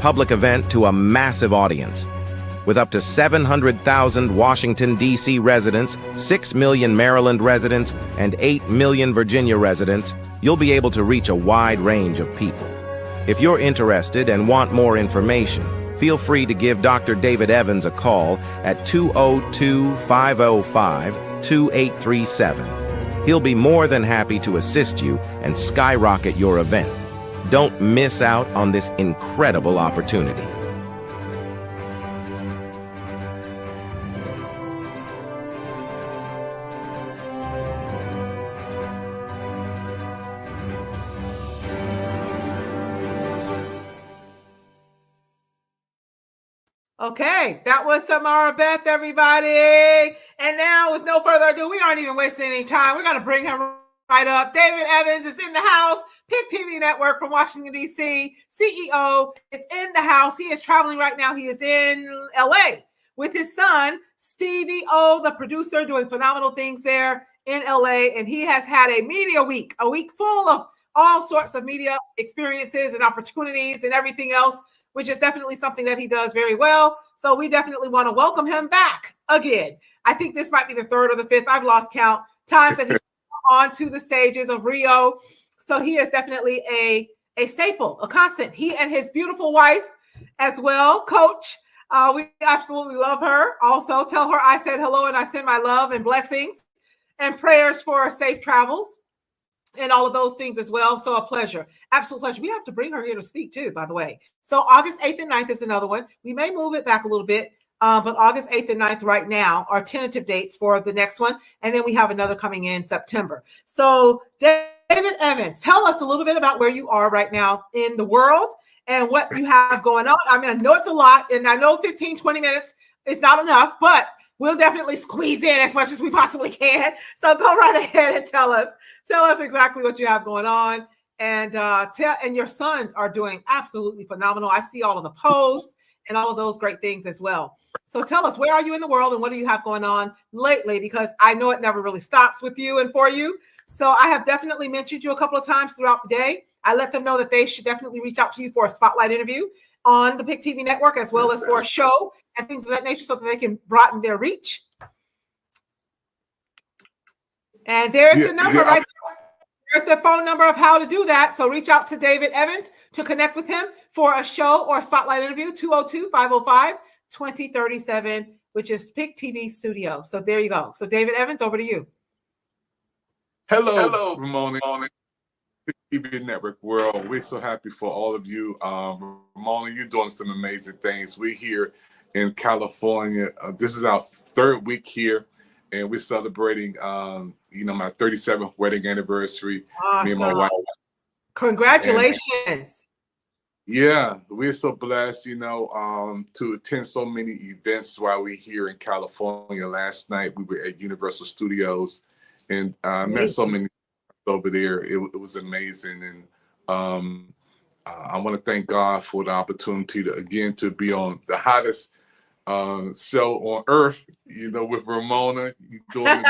public event to a massive audience. With up to 700,000 Washington, D.C. residents, 6 million Maryland residents, and 8 million Virginia residents, you'll be able to reach a wide range of people. If you're interested and want more information, feel free to give Dr. David Evans a call at 202-505-2837. He'll be more than happy to assist you and skyrocket your event. Don't miss out on this incredible opportunity. Okay, that was Samara Beth, everybody. And now, with no further ado, we aren't even wasting any time. We're going to bring him right up. David Evans is in the house. Pick TV Network from Washington, D.C. CEO is in the house. He is traveling right now. He is in L.A. with his son, Stevie O, the producer, doing phenomenal things there in L.A. And he has had a media week, a week full of all sorts of media experiences and opportunities and everything else, which is definitely something that he does very well. So we definitely want to welcome him back again. I think this might be the third or the fifth, I've lost count, times that he's onto the stages of Rio. So he is definitely a staple, a constant. He and his beautiful wife as well, Coach. We absolutely love her. Also, tell her I said hello and I send my love and blessings and prayers for safe travels and all of those things as well. So a pleasure, absolute pleasure. We have to bring her here to speak too, by the way. So August 8th and 9th is another one. We may move it back a little bit, but August 8th and 9th right now are tentative dates for the next one. And then we have another coming in September. So David Evans, tell us a little bit about where you are right now in the world and what you have going on. I mean, I know it's a lot, and I know 15, 20 minutes is not enough, but we'll definitely squeeze in as much as we possibly can. So go right ahead and tell us exactly what you have going on. And and your sons are doing absolutely phenomenal. I see all of the posts and all of those great things as well. So tell us, where are you in the world and what do you have going on lately? Because I know it never really stops with you and for you. So I have definitely mentioned you a couple of times throughout the day. I let them know that they should definitely reach out to you for a spotlight interview on the Pick TV Network, as well as for a show and things of that nature, so that they can broaden their reach. And there's the number right there. There's the phone number of how to do that. So reach out to David Evans to connect with him for a show or a spotlight interview, 202-505-2037, which is Pick TV Studio. So there you go. So David Evans, over to you. Hello, Ramona. TV Network world. We're so happy for all of you. Ramona, you're doing some amazing things. We're here in California. This is our third week here, and we're celebrating, my 37th wedding anniversary. Awesome. Me and my wife. Congratulations. Yeah, we're so blessed, to attend so many events while we're here in California. Last night, we were at Universal Studios and met so many over there. It was amazing. And I want to thank God for the opportunity to be on the hottest show on earth, with Ramona. You're doing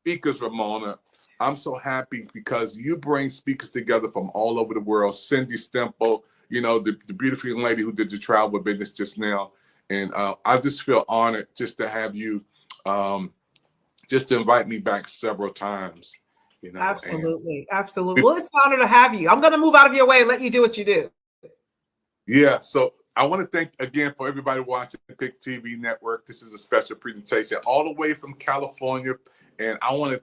speakers, Ramona. I'm so happy because you bring speakers together from all over the world. Cindy Stemple, the beautiful young lady who did the travel business just now. And I just feel honored just to have you, just to invite me back several times. Absolutely. Well, it's an honor to have you. I'm going to move out of your way and let you do what you do. Yeah. So I want to thank again for everybody watching the Pick TV Network. This is a special presentation all the way from California. And I want to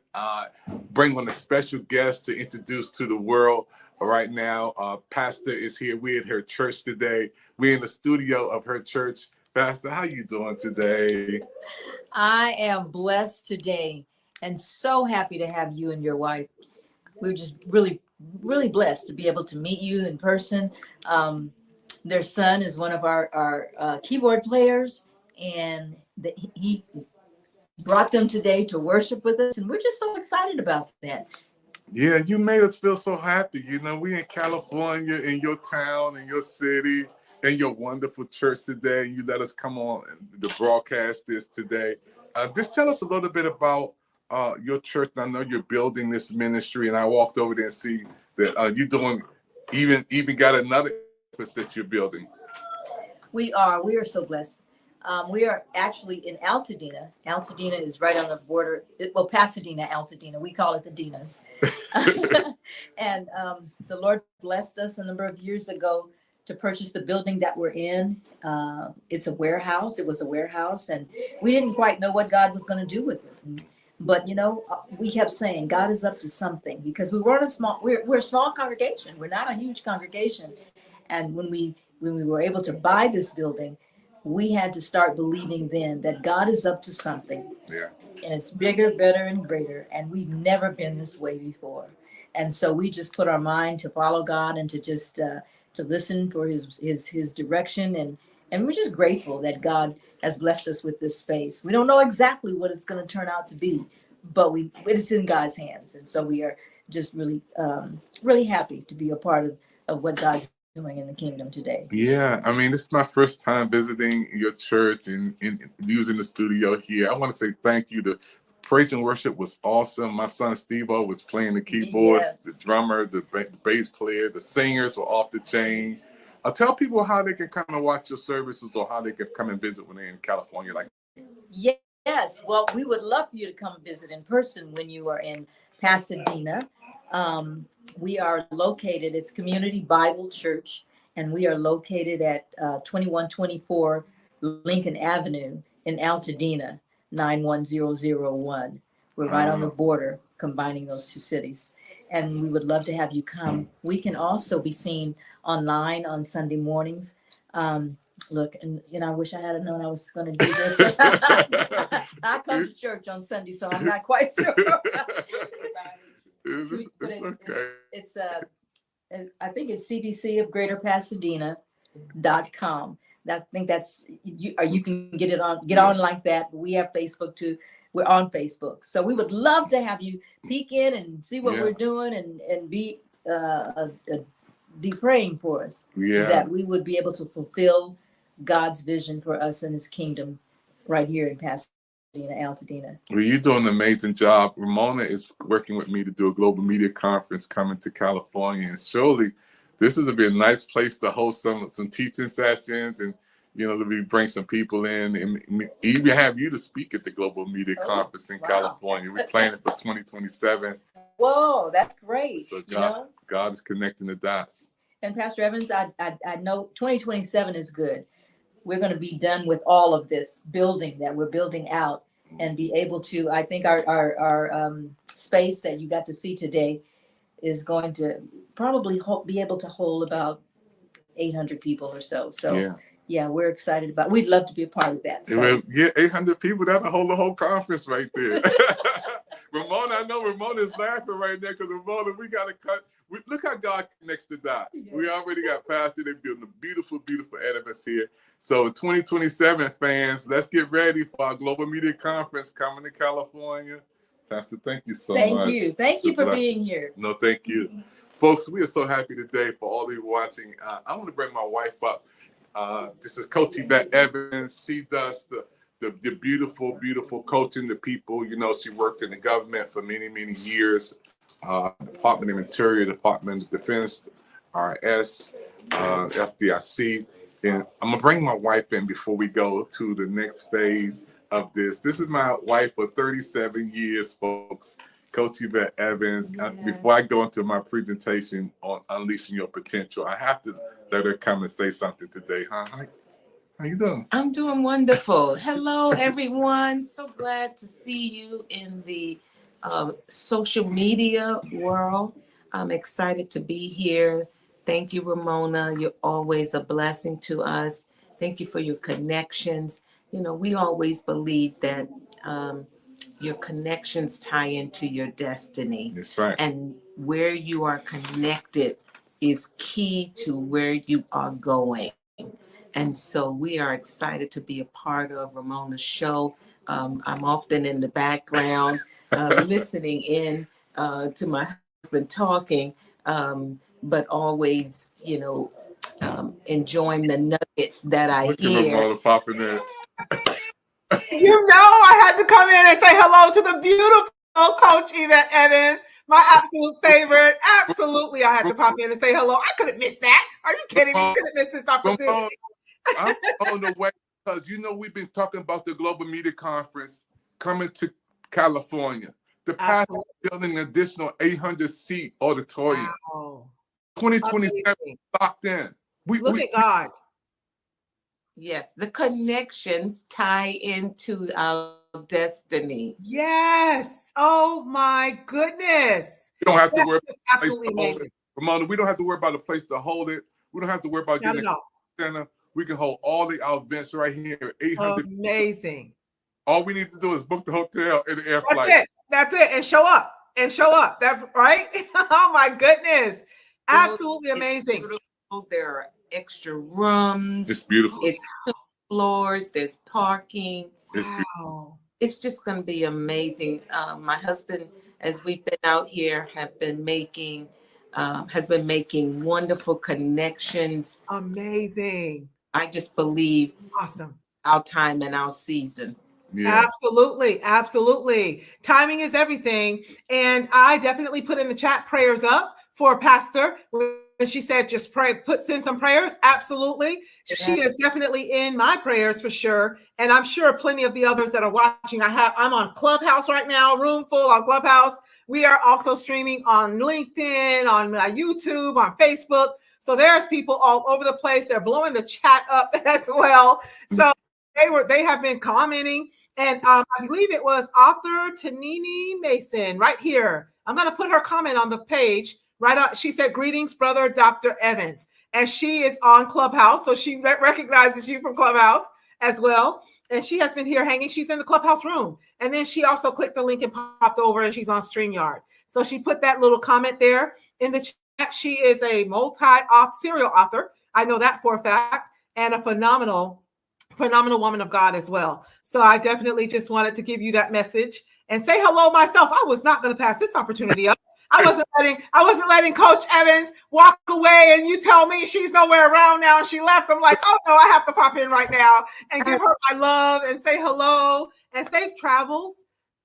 bring on a special guest to introduce to the world right now. Pastor is here. We're at her church today. We're in the studio of her church. Pastor, how you doing today? I am blessed today and so happy to have you and your wife. We're just really, really blessed to be able to meet you in person. Their son is one of our keyboard players, and he brought them today to worship with us, and we're just so excited about that. Yeah, you made us feel so happy. We in California, in your town, in your city, in your wonderful church today. You let us come on the broadcast this today. Just tell us a little bit about your church. I know you're building this ministry, and I walked over there and see that you're doing even got another that you're building? We are so blessed. We are actually in Altadena. Altadena is right on the border. Well, Pasadena, Altadena. We call it the Dinas. And the Lord blessed us a number of years ago to purchase the building that we're in. It's a warehouse. It was a warehouse, and we didn't quite know what God was going to do with it. But we kept saying God is up to something, because we weren't we're a small congregation. We're not a huge congregation, and when we were able to buy this building, we had to start believing then that God is up to something. Yeah. And it's bigger, better, and greater. And we've never been this way before. And so we just put our mind to follow God and to just to listen for his direction. And we're just grateful that God has blessed us with this space. We don't know exactly what it's going to turn out to be, but it's in God's hands. And so we are just really, really happy to be a part of what God's doing in the kingdom today. Yeah, I mean, this is my first time visiting your church and using the studio here. I want to say thank you. The praise and worship was awesome. My son Steve-O was playing the keyboards, Yes. the drummer, the bass player, the singers were off the chain. Tell people how they can come and watch your services, or how they can come and visit when they're in California. Yes. Well, we would love for you to come visit in person when you are in Pasadena. We are located, it's Community Bible Church, and we are located at 2124 Lincoln Avenue in Altadena, 91001. We're right on the border, combining those two cities. And we would love to have you come. We can also be seen online on Sunday mornings. Look, and I wish I had known I was going to do this. I come to church on Sunday, so I'm not quite sure. It's okay. It's I think it's CBC of Greater Pasadena.com. I think that's you, or you can get on like that. We have Facebook too. We're on Facebook, so we would love to have you peek in and see what we're doing, and be praying for us, that we would be able to fulfill God's vision for us in His kingdom right here in Pasadena, Altadena. Well, you're doing an amazing job. Ramona is working with me to do a global media conference coming to California, and surely this is going to be a nice place to host some teaching sessions, and to bring some people in, and even have you to speak at the global media conference in California. We're planning for 2027. Whoa, that's great. So God is connecting the dots. And Pastor Evans, I know 2027 is good. We're going to be done with all of this building that we're building out, and be able to, I think our space that you got to see today is going to probably be able to hold about 800 people or so. So yeah, we're excited about, we'd love to be a part of that. So. Yeah, 800 people, that'll hold the whole conference right there. Ramona, I know Ramona is laughing right now, because Ramona, we got to cut. Look how God connects the dots. Yeah. We already got Pastor. They're building a beautiful, beautiful edifice here. So 2027 fans, let's get ready for our global media conference coming to California. Pastor, thank you so much. Thank you for being here. No, thank you. Folks, we are so happy today for all of you watching. I want to bring my wife up. This is Coach Yvette Evans. She does the beautiful, beautiful coaching the people. She worked in the government for many, many years. Department of Interior, Department of Defense, RS, FDIC. And I'm going to bring my wife in before we go to the next phase of this. This is my wife for 37 years, folks. Coach Yvette Evans. Yes. Before I go into my presentation on Unleashing Your Potential, I have to let her come and say something today. Hi. How you doing? I'm doing wonderful. Hello, everyone. So glad to see you in the social media world. I'm excited to be here. Thank you, Ramona. You're always a blessing to us. Thank you for your connections. We always believe that your connections tie into your destiny. That's right. And where you are connected is key to where you are going. And so we are excited to be a part of Ramona's show. I'm often in the background listening in to my husband talking, but always, enjoying the nuggets that I hear. Ramona popping in. I had to come in and say hello to the beautiful Coach Yvette Evans, My absolute favorite. Absolutely. I had to pop in and say hello. I couldn't miss that. Are you kidding me? You couldn't miss this opportunity. I'm on the way because we've been talking about the Global Media Conference coming to California. The past building an additional 800-seat auditorium. Wow. 2027 locked in. Look at God. Yes, the connections tie into our destiny. Yes. Oh my goodness. We don't have to worry That's about absolutely amazing. Ramona, we don't have to worry about a place to hold it. We don't have to worry about Not getting at a all. center. We can hold all our events right here. 800. Amazing. All we need to do is book the hotel and the air flight. That's it. That's it. And show up. And show up. That's right. Oh my goodness. Absolutely amazing. There are extra rooms. It's beautiful. It's 2 floors. There's parking. Wow. It's just going to be amazing. My husband, as we've been out here, has been making wonderful connections. Amazing. I just believe Awesome. our time and our season. Yeah. Absolutely. Absolutely. Timing is everything. And I definitely put in the chat prayers up for Pastor. When she said, just pray, send some prayers. Absolutely. Yeah. She is definitely in my prayers for sure. And I'm sure plenty of the others that are watching. I'm on Clubhouse right now, room full on Clubhouse. We are also streaming on LinkedIn, on YouTube, on Facebook. So there's people all over the place. They're blowing the chat up as well. So they have been commenting. And I believe it was author Tanini Mason right here. I'm going to put her comment on the page. Right on. She said, greetings, brother, Dr. Evans. And she is on Clubhouse. So she recognizes you from Clubhouse as well. And she has been here hanging. She's in the Clubhouse room. And then she also clicked the link and popped over and she's on StreamYard. So she put that little comment there in the chat. She is a serial author. I know that for a fact. And a phenomenal woman of God as well. So I definitely just wanted to give you that message and say hello myself. I was not going to pass this opportunity up. I wasn't letting Coach Evans walk away and you tell me she's nowhere around now and she left. I'm like, oh no, I have to pop in right now and give her my love and say hello and safe travels.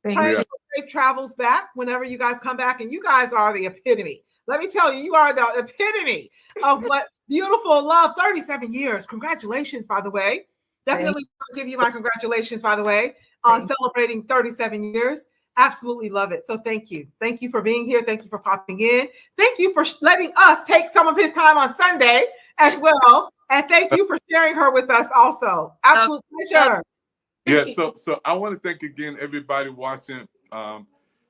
Safe travels back whenever you guys come back. And you guys are the epitome. Let me tell you, you are the epitome of what beautiful love. 37 years. Congratulations, by the way. Definitely give you my congratulations, by the way, on celebrating 37 years. Absolutely love it. So thank you. Thank you for being here. Thank you for popping in. Thank you for letting us take some of his time on Sunday as well. And thank you for sharing her with us also. Absolute pleasure. Yeah, so I want to thank again everybody watching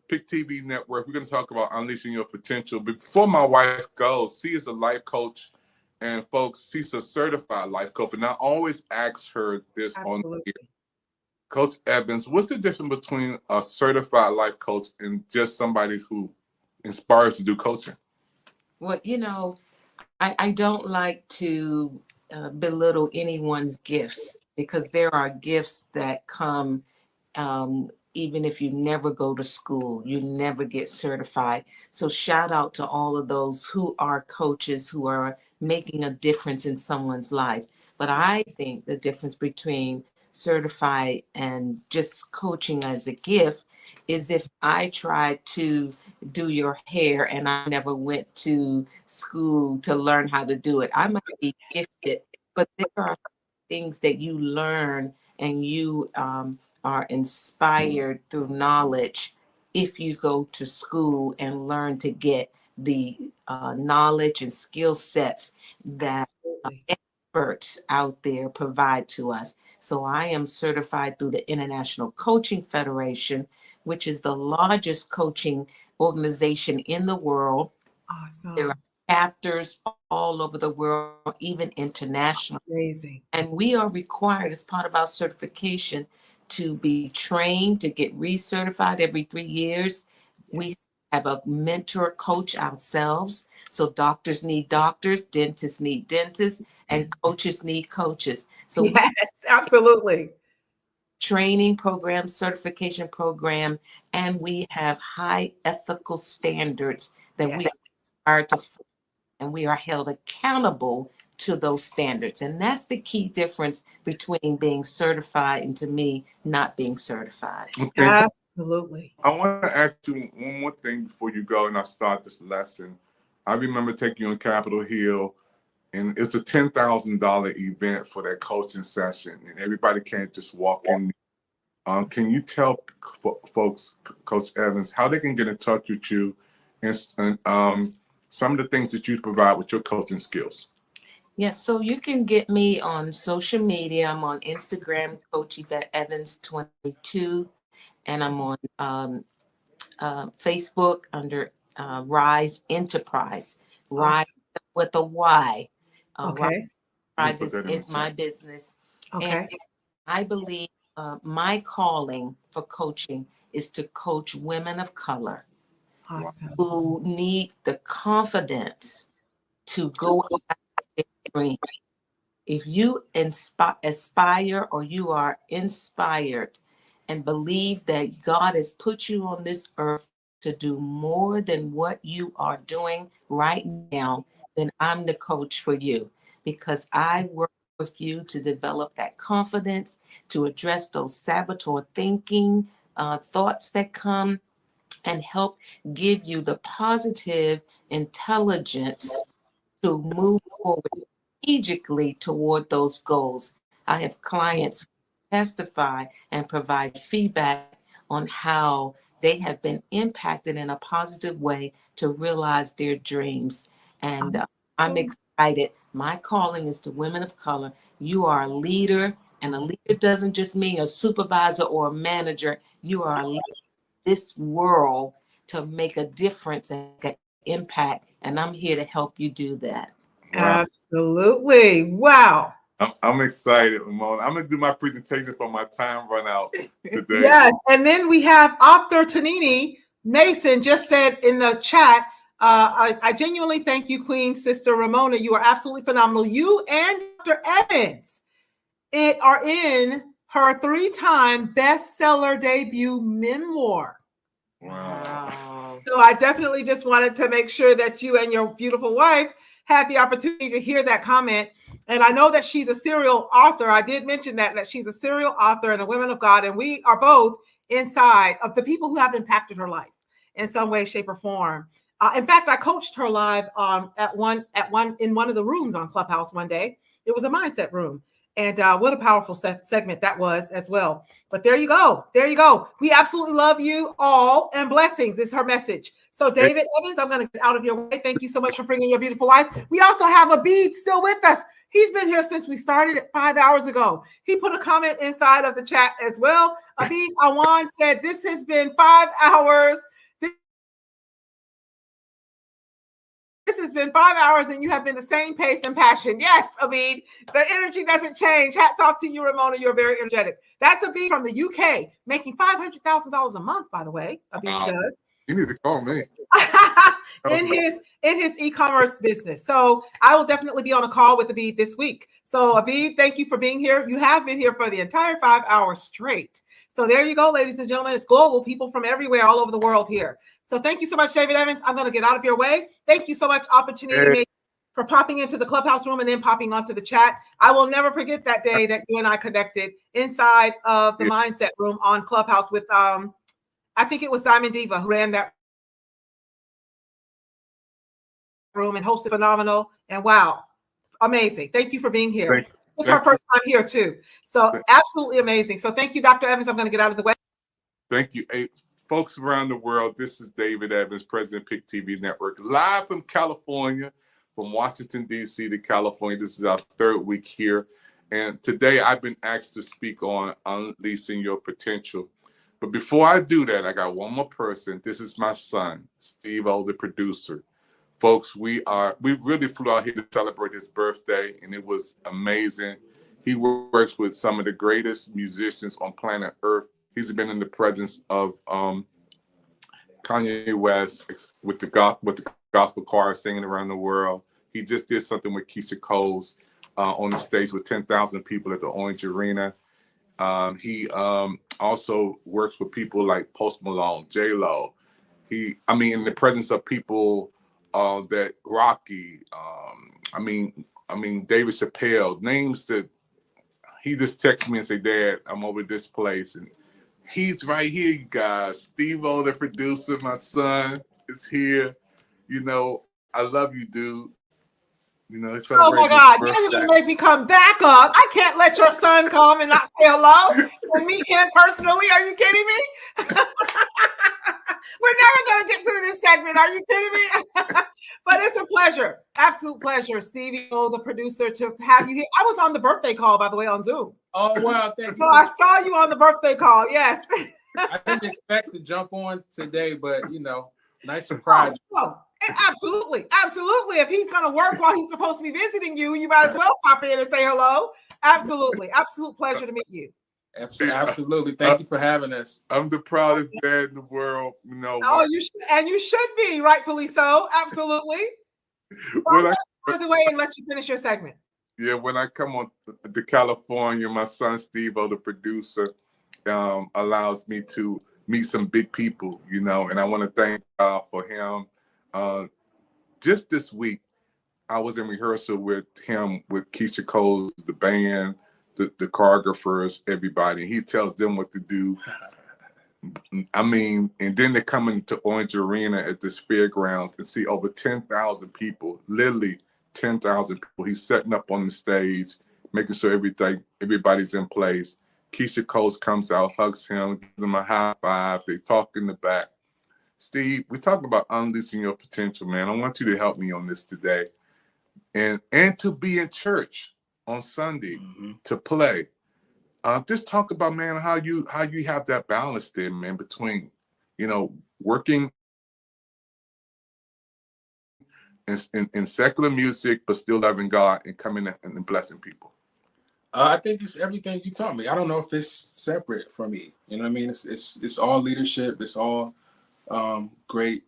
Pick TV Network. We're going to talk about unleashing your potential. Before my wife goes, she is a life coach. And folks, she's a certified life coach. And I always ask her this on here. Coach Evans, what's the difference between a certified life coach and just somebody who inspires to do coaching? Well, I don't like to belittle anyone's gifts because there are gifts that come even if you never go to school, you never get certified. So shout out to all of those who are coaches who are making a difference in someone's life. But I think the difference between certified and just coaching as a gift is if I tried to do your hair and I never went to school to learn how to do it, I might be gifted, but there are things that you learn and you are inspired through knowledge if you go to school and learn to get the knowledge and skill sets that experts out there provide to us. So I am certified through the International Coaching Federation, which is the largest coaching organization in the world. Awesome. There are chapters all over the world, even international. Amazing. And we are required as part of our certification to be trained to get recertified every 3 years. Yes. We have a mentor coach ourselves. So doctors need doctors, dentists need dentists, and coaches need coaches. So yes, absolutely. Training program, certification program, and we have high ethical standards that we are to, and we are held accountable to those standards. And that's the key difference between being certified and, to me, not being certified. Absolutely. I want to ask you one more thing before you go and I start this lesson. I remember taking you on Capitol Hill, and it's a $10,000 event for that coaching session, and everybody can't just walk in. Can you tell folks, Coach Evans, how they can get in touch with you and some of the things that you provide with your coaching skills? Yes, so you can get me on social media. I'm on Instagram, Coach Yvette Evans 22, and I'm on Facebook under Rise Enterprise. Rise with a Y. Rise Okay. Enterprise is my business. And Okay. I believe my calling for coaching is to coach women of color Awesome. who need the confidence to go after their dream. If you aspire or you are inspired and believe that God has put you on this earth to do more than what you are doing right now, then I'm the coach for you, because I work with you to develop that confidence, to address those saboteur thinking thoughts that come, and help give you the positive intelligence to move forward strategically toward those goals. I have clients who testify and provide feedback on how they have been impacted in a positive way to realize their dreams. And I'm excited. My calling is to women of color. You are a leader, and a leader doesn't just mean a supervisor or a manager. You are a leader in this world to make a difference and make an impact. And I'm here to help you do that. Wow. Absolutely. Wow. I'm excited, Ramon. I'm going to do my presentation for my time run out today. Yes. And then we have author Tanini Mason just said in the chat, I genuinely thank you, Queen Sister Ramona. You are absolutely phenomenal. You and Dr. Evans are in her 3-time bestseller debut memoir. Wow. So I definitely just wanted to make sure that you and your beautiful wife had the opportunity to hear that comment. And I know that she's a serial author. I did mention that she's a serial author and a woman of God. And we are both inside of the people who have impacted her life in some way, shape, or form. In fact, I coached her live in one of the rooms on Clubhouse one day. It was a mindset room. And what a powerful segment that was as well. But there you go. There you go. We absolutely love you all, and blessings is her message. So David Evans, I'm going to get out of your way. Thank you so much for bringing your beautiful wife. We also have Abid still with us. He's been here since we started at 5 hours ago. He put a comment inside of the chat as well. Abid Awan said, this has been 5 hours. This has been 5 hours and you have been the same pace and passion. Yes, Abid, the energy doesn't change. Hats off to you, Ramona. You're very energetic. That's Abid from the UK, making $500,000 a month, by the way. Abid does. You need to call me. in his e-commerce business. So I will definitely be on a call with Abid this week. So Abid, thank you for being here. You have been here for the entire 5 hours straight. So there you go, ladies and gentlemen. It's global, people from everywhere, all over the world here. So thank you so much, David Evans. I'm going to get out of your way. Thank you so much, Opportunity, for popping into the Clubhouse room and then popping onto the chat. I will never forget that day that you and I connected inside of the Mindset Room on Clubhouse with, I think it was Diamond Diva who ran that room and hosted phenomenal. And wow, amazing. Thank you for being here. It's her first time here too. So absolutely amazing. So thank you, Dr. Evans. I'm going to get out of the way. Thank you. Hey, folks around the world, this is David Evans, President Pick TV Network, live from California, from Washington, D.C. to California. This is our 3rd week here. And today I've been asked to speak on unleashing your potential. But before I do that, I got one more person. This is my son, Steve-O, the producer. Folks, we really flew out here to celebrate his birthday, and it was amazing. He works with some of the greatest musicians on planet Earth. He's been in the presence of Kanye West with the gospel choir singing around the world. He just did something with Keisha Cole's on the stage with 10,000 people at the Orange Arena. He also works with people like Post Malone, J-Lo. In the presence of people that Rocky, David Chappelle, names that he just texts me and say, Dad, I'm over this place. And He's right here, you guys. Steve-O, the producer, my son, is here. You know, I love you, dude. You know, he's Oh my celebrating his God, now you're birthday. gonna make me come back up. I can't let your son come and not say hello and meet him personally. Are you kidding me? We're never gonna get through this segment. Are you kidding me? But it's a pleasure, absolute pleasure, Stevie-O, the producer, to have you here. I was on the birthday call, by the way, on Zoom. Oh wow, thank you. So I saw you on the birthday call. Yes. I didn't expect to jump on today, but you know, nice surprise. Oh, absolutely, absolutely. If he's gonna work while he's supposed to be visiting you, you might as well pop in and say hello. Absolutely, absolute pleasure to meet you. Absolutely. Thank you for having us. I'm the proudest dad in the world. You know. Oh, you should, and you should be, rightfully so. Absolutely. When Well, by the way, and let you finish your segment. Yeah, when I come on to California, my son Steve-O, the producer, allows me to meet some big people, you know, and I want to thank God for him. Just this week, I was in rehearsal with him, with Keisha Cole, the band, the choreographers, everybody. He tells them what to do. I mean, and then they come into Orange Arena at this fairgrounds and see over 10,000 people, literally 10,000 people. He's setting up on the stage, making sure everybody's in place. Keisha Coles comes out, hugs him, gives him a high five. They talk in the back. Steve, we talk about unleashing your potential, man. I want you to help me on this today. And to be in church on Sunday to play. Just talk about, man, how you have that balance there, man, between, you know, working in secular music, but still loving God and coming and blessing people. I think it's everything you taught me. I don't know if it's separate from me. You know what I mean? It's all leadership. It's all great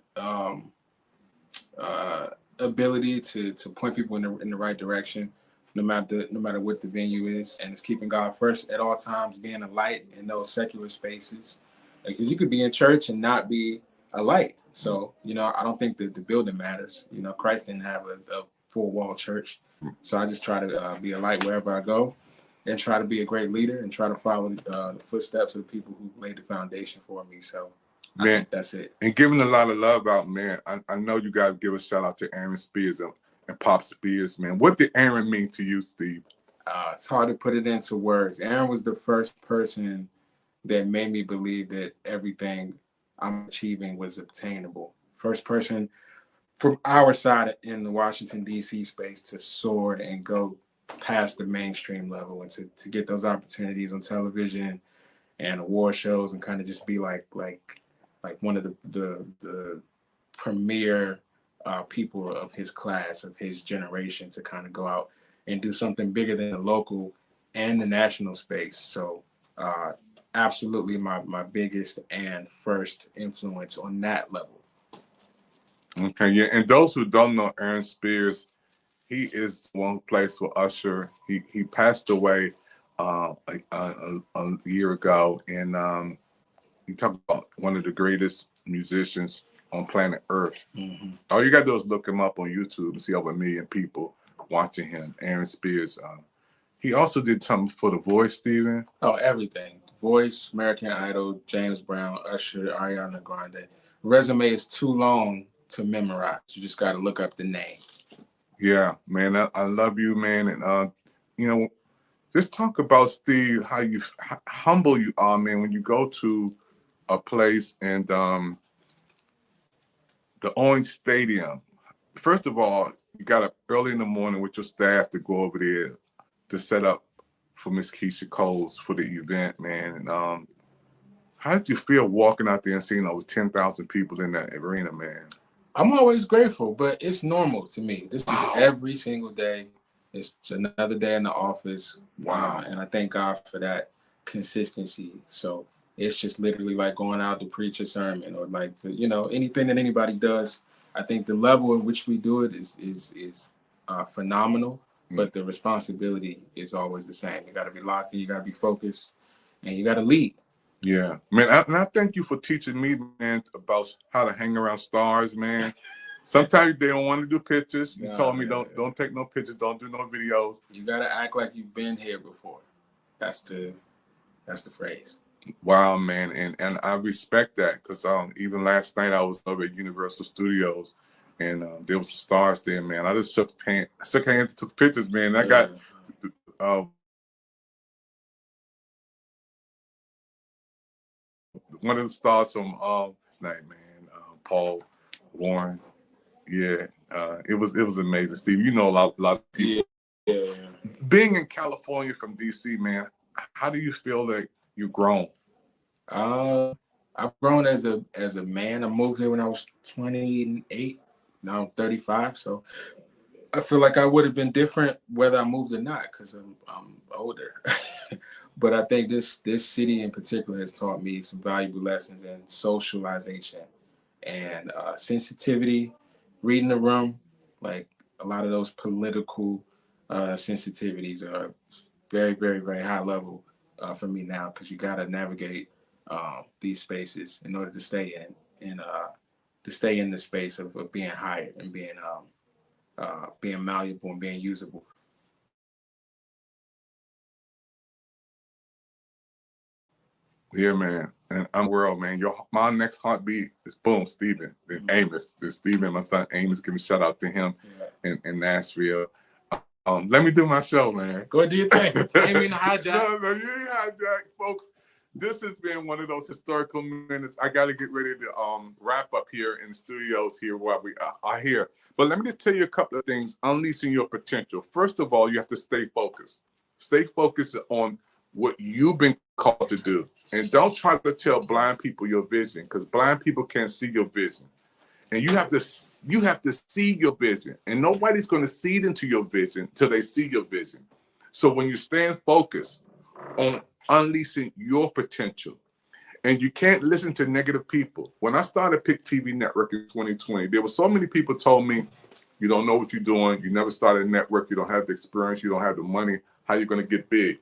ability to point people in the right direction, no matter what the venue is, and it's keeping God first at all times, being a light in those secular spaces. Because you could be in church and not be a light. So you know, I don't think that the building matters. You know, Christ didn't have a full wall church, so I just try to be a light wherever I go, and try to be a great leader and try to follow the footsteps of the people who laid the foundation for me. So. Man, I think that's it. And giving a lot of love out, man. I know you got to give a shout out to Aaron Spears and Pop Spears, man. What did Aaron mean to you, Steve? It's hard to put it into words. Aaron was the first person that made me believe that everything I'm achieving was obtainable. First person from our side in the Washington, D.C. space to soar and go past the mainstream level and to get those opportunities on television and award shows and kind of just be like one of the premier people of his class, of his generation, to kind of go out and do something bigger than the local and the national space. So absolutely my biggest and first influence on that level. Okay, yeah. And those who don't know Aaron Spears, he is one who plays for Usher. He passed away a year ago, and you talk about one of the greatest musicians on planet Earth. All you got to do is look him up on YouTube and see over 1 million people watching him. Aaron Spears. He also did something for The Voice, Steven. Oh, everything. Voice, American Idol, James Brown, Usher, Ariana Grande. Resume is too long to memorize. You just got to look up the name. Yeah, man. I love you, man. And, you know, just talk about, Steve, how humble you are, man, when you go to a place and the Orange Stadium. First of all, you got up early in the morning with your staff to go over there to set up for Miss Keisha Coles for the event, man. And how did you feel walking out there and seeing over 10,000 people in that arena, man? I'm always grateful, but it's normal to me. This is every single day. It's another day in the office. Wow. And I thank God for that consistency. So it's just literally like going out to preach a sermon or like to, you know, anything that anybody does. I think the level in which we do it is phenomenal, but the responsibility is always the same. You got to be locked in, you got to be focused, and you got to lead. Yeah, man. I thank you for teaching me, man, about how to hang around stars, man. Sometimes they don't want to do pictures. You told me don't take no pictures, don't do no videos. You gotta act like you've been here before. That's the phrase. Wow, man, and I respect that because even last night I was over at Universal Studios, and there was some stars there, man. I just shook hands, took pictures, man. I got uh, one of the stars from tonight, man, Paul Warren. Yeah, it was amazing, Steve. You know a lot of people. Yeah. Being in California from DC, man, how do you feel that you've grown? I've grown as a man. I moved here when I was 28. Now I'm 35, so I feel like I would have been different whether I moved or not because I'm older. But I think this city in particular has taught me some valuable lessons in socialization and sensitivity, reading the room. Like a lot of those political sensitivities are very, very, very high level for me now because you got to navigate these spaces in order to stay in the space of being hired and being malleable and being usable. Yeah, man. And I'm world, man. My next heartbeat is boom, Stephen. Amos. It's Stephen, my son Amos. Give me a shout out to him in Nashville. Let me do my show, man. Go ahead, do your thing. I ain't mean to hijack. No, you ain't hijack, folks. This has been one of those historical minutes. I got to get ready to wrap up here in the studios here while we are here. But let me just tell you a couple of things. Unleashing your potential. First of all, you have to stay focused. Stay focused on what you've been called to do. And don't try to tell blind people your vision because blind people can't see your vision. And you have to see your vision. And nobody's going to see it into your vision till they see your vision. So when you stand focused on unleashing your potential, and you can't listen to negative people. When I started Pick TV Network in 2020, there were so many people told me, you don't know what you're doing. You never started a network. You don't have the experience. You don't have the money. How are you going to get big?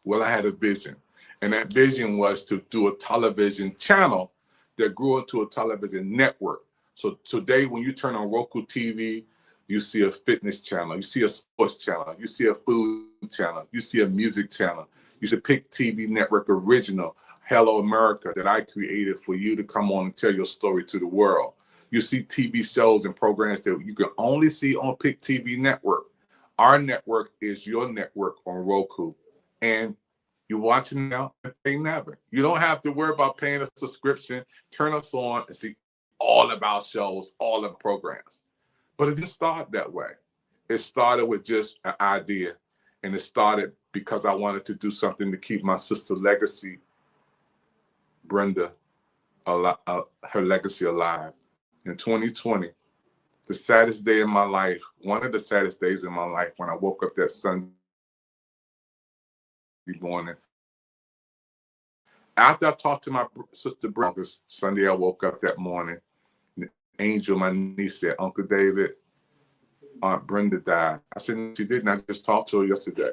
Well, I had a vision. And that vision was to do a television channel that grew into a television network. So today, when you turn on Roku TV, you see a fitness channel, you see a sports channel, you see a food channel, you see a music channel. You should Pick TV Network Original, Hello America, that I created for you to come on and tell your story to the world. You see TV shows and programs that you can only see on Pick TV Network. Our network is your network on Roku. And you're watching now and pay never. You don't have to worry about paying a subscription. Turn us on and see all of our shows, all of the programs. But it didn't start that way. It started with just an idea. And it started because I wanted to do something to keep my sister legacy, Brenda, her legacy alive. In 2020, the saddest day in my life, one of the saddest days in my life, when I woke up that Sunday morning. After I talked to my sister Brenda, Sunday I woke up that morning. Angel, my niece, said, Uncle David, Aunt Brenda died. I said, she didn't. I just talked to her yesterday.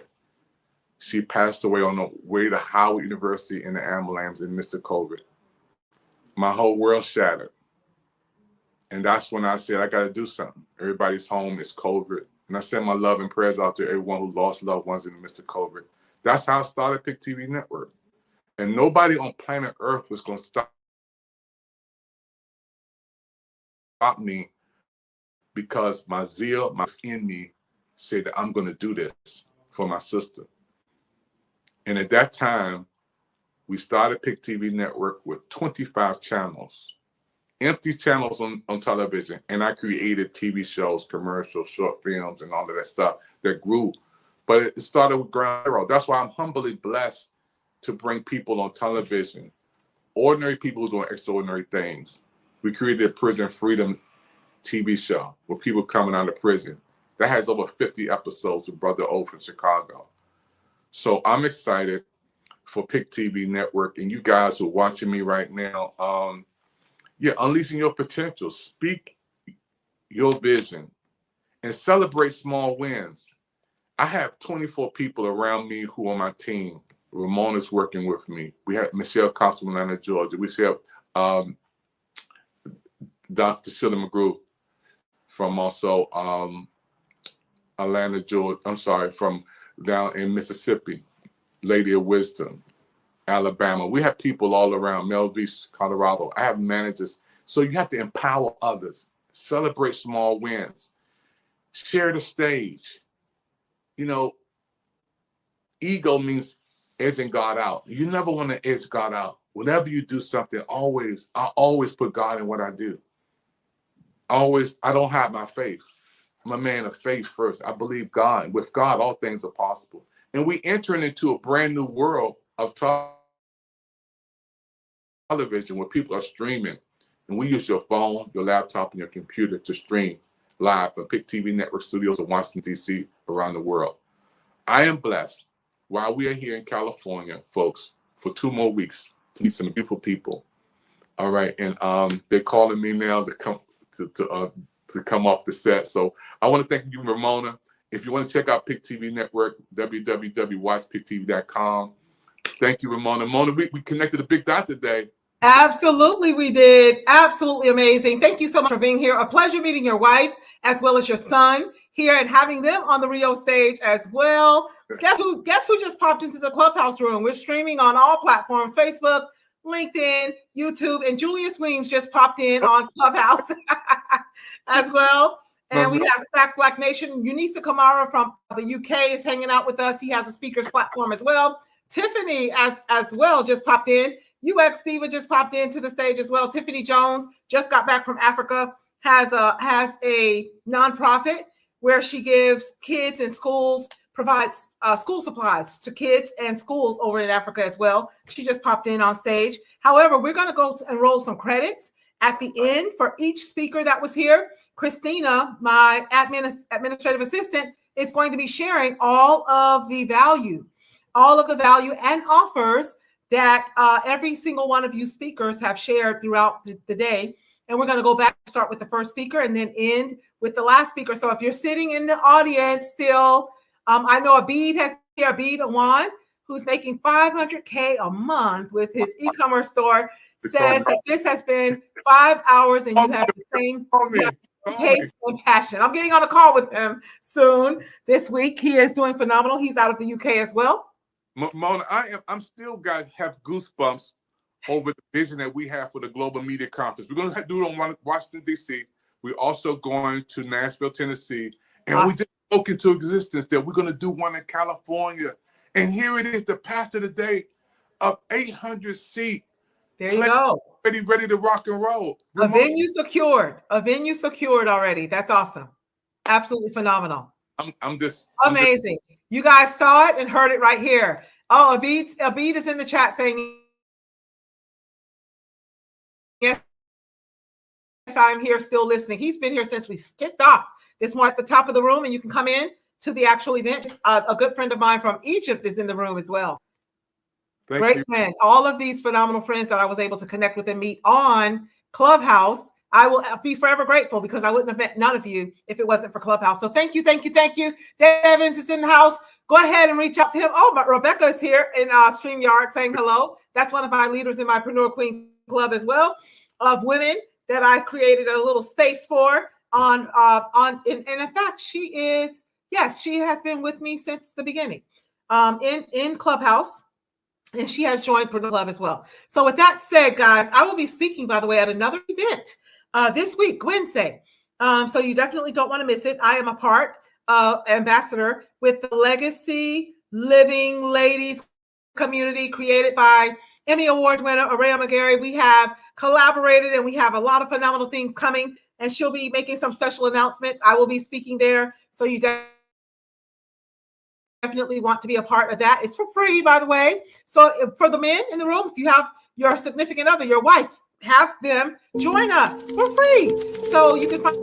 She passed away on the way to Howard University in the ambulance and missed COVID. My whole world shattered. And that's when I said, I got to do something. Everybody's home is COVID. And I send my love and prayers out to everyone who lost loved ones in the midst of COVID. That's how I started Pick TV Network. And nobody on planet Earth was going to stop me because my zeal, my in me said that I'm going to do this for my sister. And at that time, we started Pick TV Network with 25 channels, empty channels on television. And I created TV shows, commercials, short films, and all of that stuff that grew. But it started with ground zero. That's why I'm humbly blessed to bring people on television, ordinary people doing extraordinary things. We created a Prison Freedom TV show with people coming out of prison. That has over 50 episodes with Brother O from Chicago. So I'm excited for Pick TV Network, and you guys who are watching me right now, unleashing your potential. Speak your vision and celebrate small wins. I have 24 people around me who are on my team. Ramona's working with me. We have Michelle Costa from Atlanta, Georgia. We have Dr. Sheila McGrew from also Atlanta, Georgia. I'm sorry, from down in Mississippi, Lady of Wisdom. Alabama. We have people all around Melville, Colorado. I have managers. So you have to empower others, celebrate small wins, share the stage. You know, ego means edging God out. You never want to edge God out. Whenever you do something, I always put God in what I do. I don't hide my faith. I'm a man of faith first. I believe God. With God, all things are possible. And we entering into a brand new world of television where people are streaming. And we use your phone, your laptop, and your computer to stream live from Pick TV Network studios in Washington, D.C., around the world. I am blessed while we are here in California, folks, for 2 more weeks to meet some beautiful people. All right. And they're calling me now to come to come off the set. So I want to thank you, Ramona. If you want to check out Pick TV Network, www.watchpicktv.com. Thank you, Ramona. Mona, we connected a big dot today. Absolutely, we did. Absolutely amazing. Thank you so much for being here. A pleasure meeting your wife as well as your son here and having them on the Rio stage as well. Guess who just popped into the Clubhouse room? We're streaming on all platforms, Facebook, LinkedIn, YouTube, and Julius Weems just popped in on Clubhouse as well. And we have Stack Black Nation. Unisa Kamara from the UK is hanging out with us. He has a speaker's platform as well. Tiffany as well just popped in. UX Diva just popped into the stage as well. Tiffany Jones just got back from Africa, has a nonprofit where she gives kids in schools, provides school supplies to kids and schools over in Africa as well. She just popped in on stage. However, we're going to go enroll some credits at the end for each speaker that was here. Christina, my administrative assistant, is going to be sharing all of the value and offers that every single one of you speakers have shared throughout the day. And we're going to go back and start with the first speaker and then end with the last speaker. So if you're sitting in the audience still, I know Abid Awan, who's making $500K a month with his e-commerce store, says that this has been 5 hours and you have the same pace and passion. I'm getting on a call with him soon this week. He is doing phenomenal. He's out of the UK as well. Mona, I'm still have goosebumps over the vision that we have for the Global Media Conference. We're going to do it on Washington, D.C. We're also going to Nashville, Tennessee. And we just spoke into existence that we're going to do one in California. And here it is, the pastor today of 800 seat. There you go. Ready to rock and roll. A venue secured already. That's awesome. Absolutely phenomenal. I'm just amazing. You guys saw it and heard it right here. Oh, Abid is in the chat saying, yes, I'm here still listening. He's been here since we kicked off this morning at the top of the room, and you can come in to the actual event. A good friend of mine from Egypt is in the room as well. Great friend. All of these phenomenal friends that I was able to connect with and meet on Clubhouse. I will be forever grateful because I wouldn't have met none of you if it wasn't for Clubhouse. So thank you. Dave Evans is in the house. Go ahead and reach out to him. Oh, but Rebecca is here in StreamYard saying hello. That's one of my leaders in my Preneur Queen Club as well, of women that I created a little space for and in fact, she has been with me since the beginning in Clubhouse. And she has joined Preneur Club as well. So with that said, guys, I will be speaking, by the way, at another event this week, Wednesday. So you definitely don't want to miss it. I am a part ambassador with the Legacy Living Ladies community created by Emmy Award winner Araya McGarry. We have collaborated and we have a lot of phenomenal things coming, and she'll be making some special announcements. I will be speaking there. So you definitely want to be a part of that. It's for free, by the way. So for the men in the room, if you have your significant other, your wife, have them join us for free. So you can find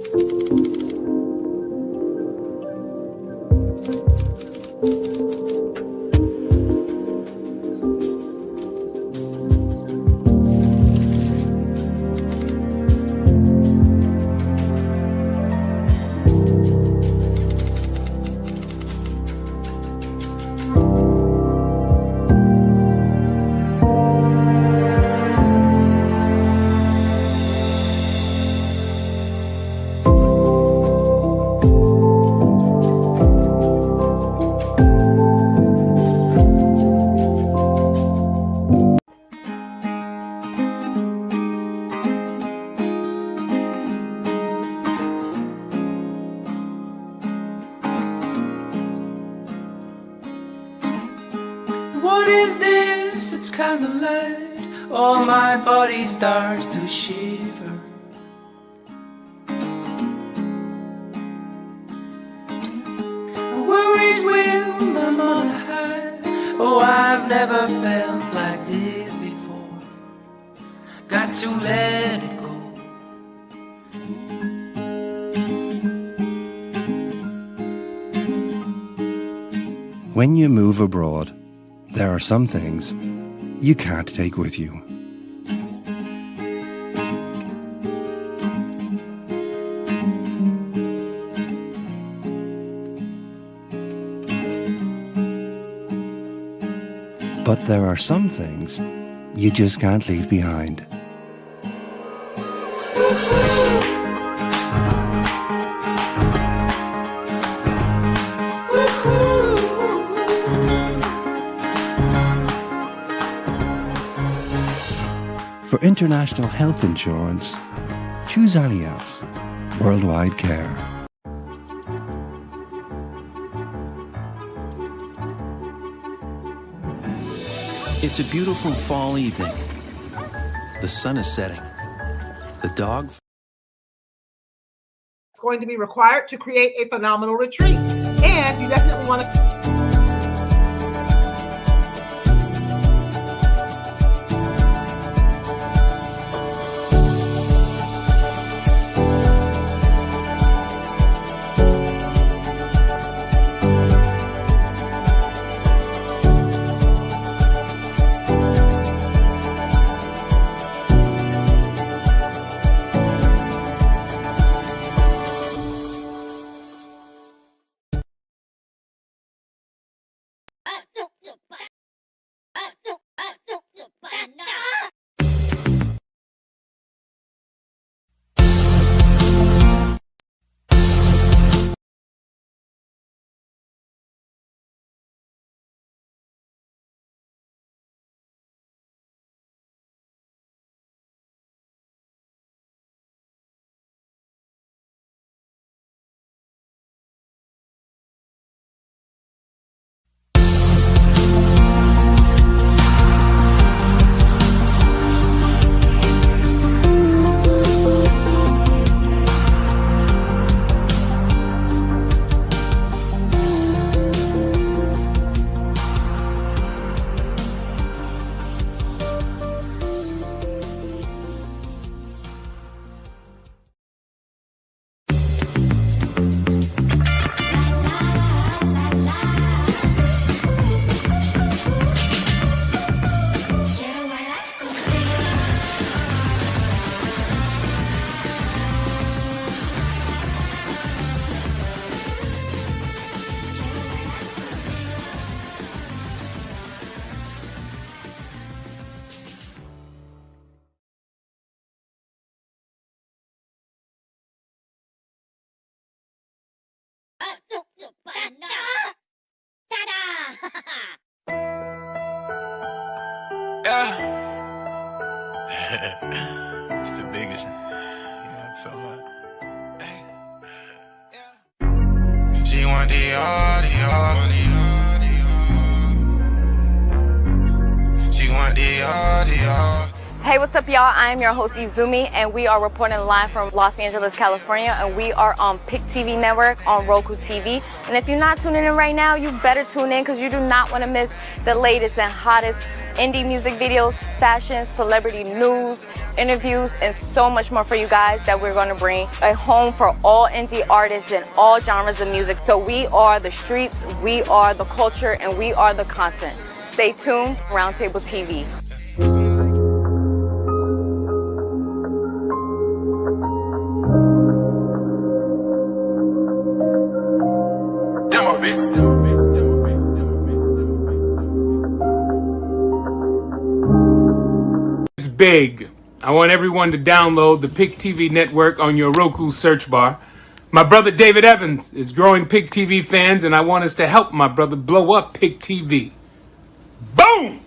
What is this? It's kinda light. Oh, my body starts to shiver. Worries will my mother hide. Oh, I've never felt like this before. Got to let it go. When you move abroad, there are some things you can't take with you. But there are some things you just can't leave behind. For international health insurance, choose Allianz Worldwide Care. It's a beautiful fall evening. The sun is setting. The dog. It's going to be required to create a phenomenal retreat. And you definitely want to. It's the biggest. So hey. She want the She want the Hey, what's up, y'all? I'm your host, Izumi, and we are reporting live from Los Angeles, California, and we are on Pick TV Network on Roku TV. And if you're not tuning in right now, you better tune in because you do not want to miss the latest and hottest indie music videos, fashion, celebrity news, interviews, and so much more for you guys that we're going to bring a home for all indie artists and all genres of music. So we are the streets, we are the culture, and we are the content. Stay tuned, Roundtable TV. It's big. I want everyone to download the Pick TV network on your Roku search bar. My brother David Evans is growing Pick TV fans, and I want us to help my brother blow up Pick TV. Boom!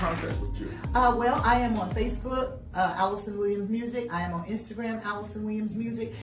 contact with you? Well, I am on Facebook, Allison Williams Music. I am on Instagram, Allison Williams Music.